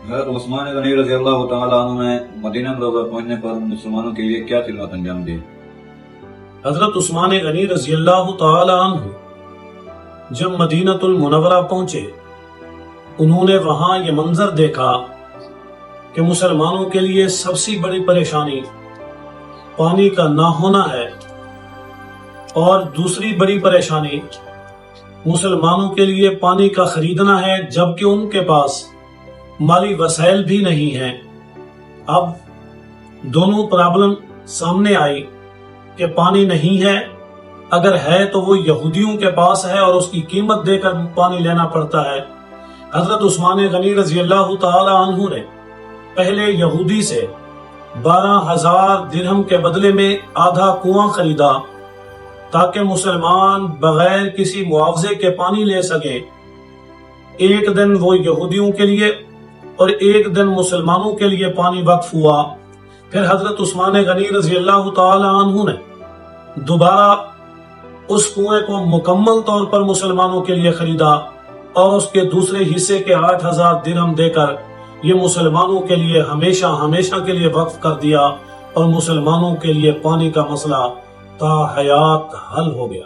حضرت عثمان غنی رضی اللہ تعالیٰ عنہ نے مدینہ منورہ پہنچنے پر مسلمانوں کے لیے کیا خدمات انجام دی؟ حضرت عثمان غنی رضی اللہ تعالی عنہ جب مدینہ المنورہ پہنچے، انہوں نے وہاں یہ منظر دیکھا کہ مسلمانوں کے لیے سب سے بڑی پریشانی پانی کا نہ ہونا ہے، اور دوسری بڑی پریشانی مسلمانوں کے لیے پانی کا خریدنا ہے، جبکہ ان کے پاس مالی وسائل بھی نہیں ہیں۔ اب دونوں پرابلم سامنے آئی کہ پانی نہیں ہے، اگر ہے تو وہ یہودیوں کے پاس ہے اور اس کی قیمت دے کر پانی لینا پڑتا ہے۔ حضرت عثمان غنی رضی اللہ تعالی عنہ نے پہلے یہودی سے 12,000 درہم کے بدلے میں آدھا کنواں خریدا تاکہ مسلمان بغیر کسی معاوضے کے پانی لے سکیں۔ ایک دن وہ یہودیوں کے لیے اور ایک دن مسلمانوں کے لیے پانی وقف ہوا۔ پھر حضرت عثمان غنی رضی اللہ تعالی عنہ نے دوبارہ اس کنویں کو مکمل طور پر مسلمانوں کے لیے خریدا اور اس کے دوسرے حصے کے 8,000 درہم دے کر یہ مسلمانوں کے لیے ہمیشہ کے لیے وقف کر دیا، اور مسلمانوں کے لیے پانی کا مسئلہ تا حیات حل ہو گیا۔